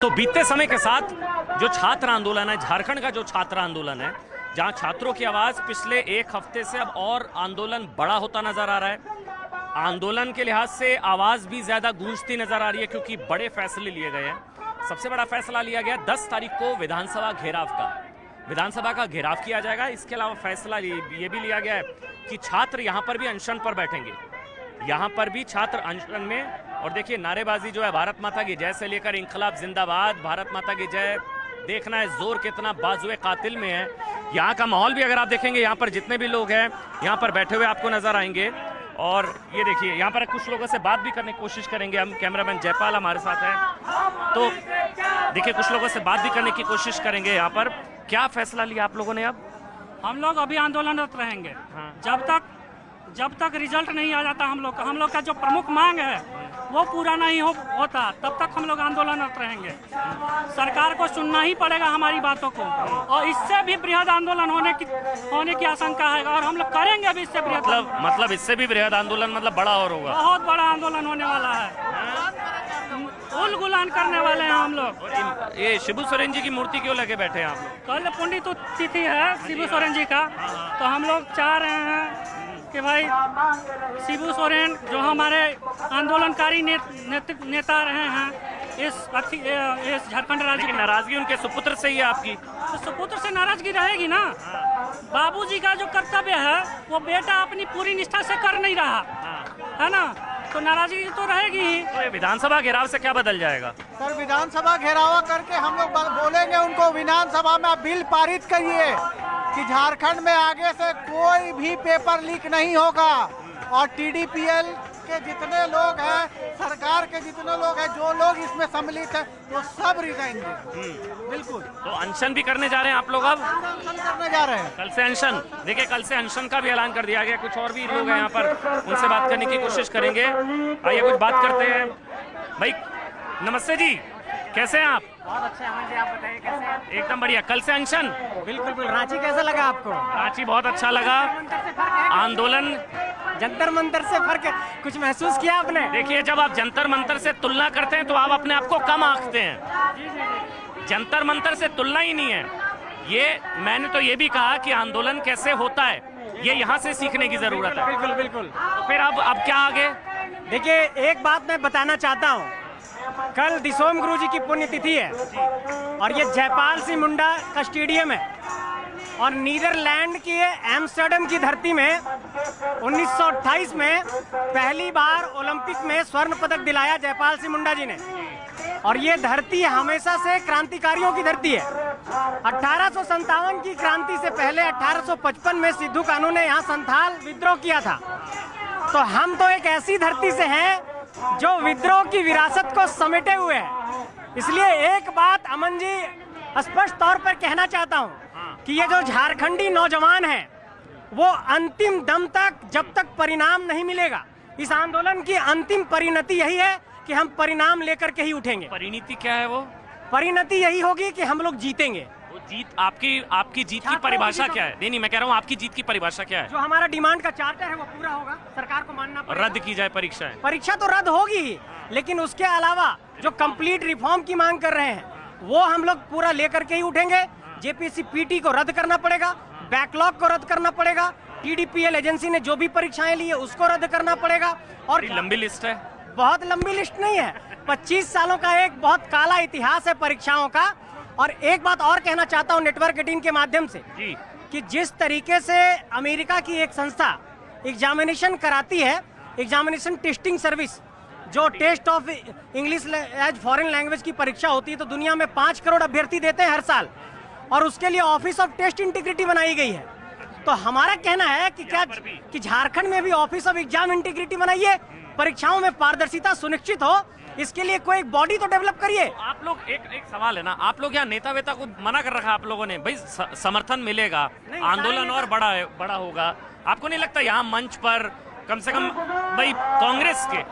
तो बीतते समय के साथ जो छात्र आंदोलन है, झारखंड का जो छात्र आंदोलन है, जहां छात्रों की आवाज पिछले एक हफ्ते से अब और आंदोलन बड़ा होता नजर आ रहा है। आंदोलन के लिहाज से आवाज भी ज्यादा गूंजती नजर आ रही है क्योंकि बड़े फैसले लिए गए हैं। सबसे बड़ा फैसला लिया गया 10 तारीख को विधानसभा घेराव का, विधानसभा का घेराव किया जाएगा। इसके अलावा फैसला ये भी लिया गया है कि छात्र यहां पर भी अनशन पर बैठेंगे, यहां पर भी छात्र अनशन में। और देखिए नारेबाजी जो है भारत माता की जय से लेकर इंकलाब जिंदाबाद, भारत माता की जय, देखना है जोर कितना बाजुए कातिल में है। यहाँ का माहौल भी अगर आप देखेंगे, यहाँ पर जितने भी लोग हैं यहाँ पर बैठे हुए आपको नजर आएंगे। और ये देखिए यहाँ पर कुछ लोगों से बात भी करने की कोशिश करेंगे हम, कैमरामैन जयपाल हमारे साथ हैं। तो देखिए कुछ लोगों से बात भी करने की कोशिश करेंगे। यहाँ पर क्या फैसला लिया आप लोगों ने? अब हम लोग अभी आंदोलनरत रहेंगे जब तक रिजल्ट नहीं आ जाता। हम लोग का जो प्रमुख मांग है वो पूरा नहीं होता तब तक हम लोग आंदोलनरत रहेंगे। सरकार को सुनना ही पड़ेगा हमारी बातों को, और इससे भी बृहद आंदोलन होने की आशंका है, और हम लोग करेंगे अभी इससे बृहद मतलब इससे भी बृहद आंदोलन मतलब बड़ा और होगा, बहुत बड़ा आंदोलन होने वाला है। उल गुलान करने वाले हैं हम लोग। ये शिबू सोरेन जी की मूर्ति क्यों लगे बैठे हैं आप लोग? कल पुण्य तिथि है शिबू सोरेन जी का, तो हम लोग चाह रहे हैं कि भाई शिबू सोरेन जो हमारे आंदोलनकारी नेता रहे हैं इस झारखंड राज्य की, नाराजगी उनके सुपुत्र से ही है आपकी? तो सुपुत्र से नाराजगी रहेगी ना। बाबूजी का जो कर्तव्य है वो बेटा अपनी पूरी निष्ठा से कर नहीं रहा है ना, तो नाराजगी तो रहेगी ही। तो ये विधानसभा घेराव से क्या बदल जाएगा? सर विधानसभा घेराव करके हम लोग बोलेंगे उनको विधानसभा में बिल पारित करिए कि झारखंड में आगे से कोई भी पेपर लीक नहीं होगा, और टीडीपीएल के जितने लोग हैं, सरकार के जितने लोग हैं, जो लोग इसमें सम्मिलित हैं, वो सब रिजाइन दें। बिल्कुल। तो अनशन भी करने जा रहे हैं आप लोग? अब अनशन करने जा रहे हैं कल से अनशन। देखिए कल से अनशन का भी ऐलान कर दिया गया। कुछ और भी लोग हैं यहाँ पर, उनसे बात करने की कोशिश करेंगे। आइए कुछ बात करते हैं। भाई नमस्ते जी, कैसे हैं आप? बहुत अच्छे अमन जी, आप बताइए कैसे हैं? एकदम बढ़िया। कल से अनशन? बिल्कुल। रांची कैसा लगा आपको? रांची बहुत अच्छा लगा। आंदोलन जंतर मंतर से फर्क कुछ महसूस किया आपने? देखिए जब आप जंतर मंतर से तुलना करते हैं तो आप अपने आप को कम आंकते हैं। जंतर मंतर से तुलना ही नहीं है ये। मैंने तो ये भी कहा कि आंदोलन कैसे होता है ये यहाँ से सीखने की जरूरत है। बिल्कुल। तो फिर अब क्या आगे? देखिए एक बात मैं बताना चाहता हूँ, कल दिसोम गुरु जी की पुण्यतिथि है और ये जयपाल सिंह मुंडा का स्टेडियम है, और नीदरलैंड के एम्स्टर्डम की धरती में 1928 में पहली बार ओलंपिक में स्वर्ण पदक दिलाया जयपाल सिंह मुंडा जी ने। और ये धरती हमेशा से क्रांतिकारियों की धरती है। 1857 की क्रांति से पहले 1855 में सिद्धू कानू ने यहाँ संथाल विद्रोह किया था। तो हम तो एक ऐसी धरती से हैं जो विद्रोह की विरासत को समेटे हुए है। इसलिए एक बात अमन जी स्पष्ट तौर पर कहना चाहता हूँ कि ये जो झारखंडी नौजवान हैं वो अंतिम दम तक, जब तक परिणाम नहीं मिलेगा, इस आंदोलन की अंतिम परिणति यही है कि हम परिणाम लेकर के ही उठेंगे। परिणति क्या है वो? परिणति यही होगी कि हम लोग जीतेंगे। वो जीत आपकी जीत की परिभाषा क्या है? नहीं मैं कह रहा हूँ आपकी जीत की परिभाषा क्या है? जो हमारा डिमांड का चार्टर है वो पूरा होगा, सरकार को मानना पड़ेगा। रद्द की जाए परीक्षाएं? परीक्षा तो रद्द होगी ही, लेकिन उसके अलावा जो कंप्लीट रिफॉर्म की मांग कर रहे हैं वो हम लोग पूरा लेकर के ही उठेंगे। जेपीएससी पीटी को रद्द करना पड़ेगा, बैकलॉग को रद्द करना पड़ेगा, टीडीपीएल एजेंसी ने जो भी परीक्षाएं ली है उसको रद्द करना पड़ेगा। और लंबी लिस्ट है? बहुत लंबी लिस्ट नहीं है, 25 सालों का एक बहुत काला इतिहास है परीक्षाओं का। और एक बात और कहना चाहता हूँ नेटवर्क 18 के माध्यम से जी, कि जिस तरीके से अमेरिका की एक संस्था एग्जामिनेशन कराती है, एग्जामिनेशन टेस्टिंग सर्विस, जो test of English as foreign language की परीक्षा होती है, तो दुनिया में 5 करोड़ अभ्यर्थी देते हैं हर साल, और उसके लिए ऑफिस ऑफ टेस्ट इंटीग्रिटी बनाई गई है। तो हमारा कहना है कि क्या कि झारखंड में भी ऑफिस ऑफ एग्जाम इंटीग्रिटी बनाइए, परीक्षाओं में पारदर्शिता सुनिश्चित हो, इसके लिए कोई एक बॉडी तो डेवलप करिए। आप लोग एक सवाल है ना, आप लोग यहाँ नेता वेता को मना कर रखा आप लोगों ने, भाई समर्थन मिलेगा, आंदोलन और बड़ा होगा। आपको नहीं लगता यहाँ मंच पर कम से कम भाई कांग्रेस के,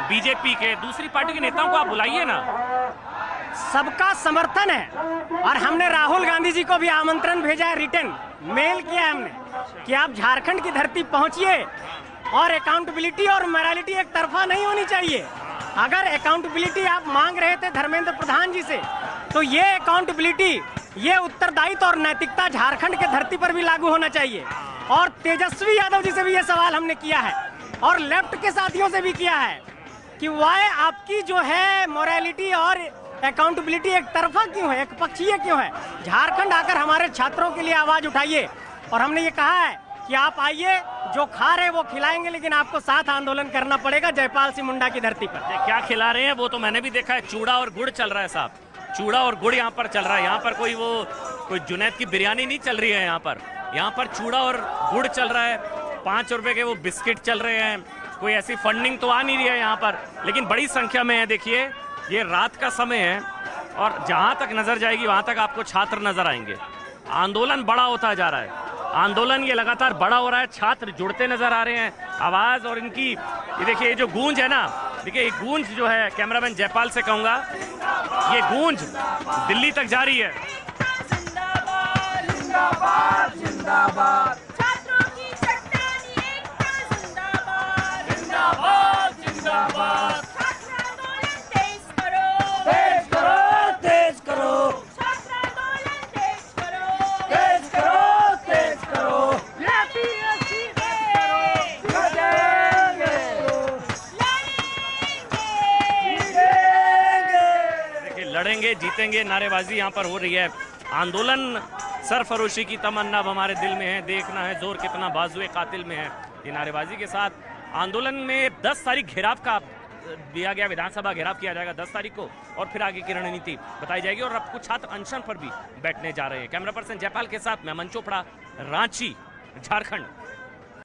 बीजेपी के, दूसरी पार्टी के नेताओं को आप बुलाइए ना? सबका समर्थन है, और हमने राहुल गांधी जी को भी आमंत्रण भेजा है, रिटर्न मेल किया है हमने कि आप झारखंड की धरती पहुंचिए, और अकाउंटेबिलिटी और मोरालिटी एक तरफा नहीं होनी चाहिए। अगर अकाउंटेबिलिटी आप मांग रहे थे धर्मेंद्र प्रधान जी से, तो ये अकाउंटेबिलिटी, ये उत्तरदायित्व और नैतिकता झारखंड के धरती पर भी लागू होना चाहिए। और तेजस्वी यादव जी से भी ये सवाल हमने किया है और लेफ्ट के साथियों से भी किया है कि वाई आपकी जो है मोरालिटी और अकाउंटेबिलिटी एक तरफा क्यों है, एक पक्षीय क्यों है। झारखंड आकर हमारे छात्रों के लिए आवाज उठाइए। और हमने ये कहा है कि आप आइए, जो खा रहे वो खिलाएंगे, लेकिन आपको साथ आंदोलन करना पड़ेगा जयपाल सिंह मुंडा की धरती पर। क्या खिला रहे हैं वो तो मैंने भी देखा है, चूड़ा और गुड़ चल रहा है साहब, चूड़ा और गुड़ यहाँ पर चल रहा है। यहाँ पर कोई जुनैद की बिरयानी नहीं चल रही है, यहाँ पर चूड़ा और गुड़ चल रहा है। 5 रुपए के वो बिस्किट चल रहे हैं। कोई ऐसी फंडिंग तो आ नहीं रही है यहाँ पर, लेकिन बड़ी संख्या में है। देखिए ये रात का समय है और जहाँ तक नजर जाएगी वहाँ तक आपको छात्र नजर आएंगे। आंदोलन बड़ा होता जा रहा है, आंदोलन ये लगातार बड़ा हो रहा है, छात्र जुड़ते नजर आ रहे हैं। आवाज और इनकी ये देखिए, ये जो गूंज है ना, देखिए ये गूंज जो है, कैमरामैन जयपाल से कहूंगा, ये गूंज दिल्ली तक जा रही है। जिंदाबाद जिंदाबाद, छात्रों की चट्टान एकता जिंदाबाद जिंदाबाद जिंदाबाद, छात्र आंदोलन तेज करो तेज करो तेज करो, छात्र आंदोलन तेज करो तेज करो तेज करो, देखिए लड़ेंगे जीतेंगे नारेबाजी यहाँ पर हो रही है। आंदोलन सरफरोशी की तमन्ना अब हमारे दिल में है, देखना है जोर कितना बाजुए कातिल में है। ये नारेबाजी के साथ आंदोलन में 10 तारीख घेराव का दिया गया, विधानसभा घेराव किया जाएगा 10 तारीख को, और फिर आगे की रणनीति बताई जाएगी। और अब कुछ छात्र अनशन पर भी बैठने जा रहे हैं। कैमरा पर्सन जयपाल के साथ मैं अमन चोपड़ा, रांची, झारखंड।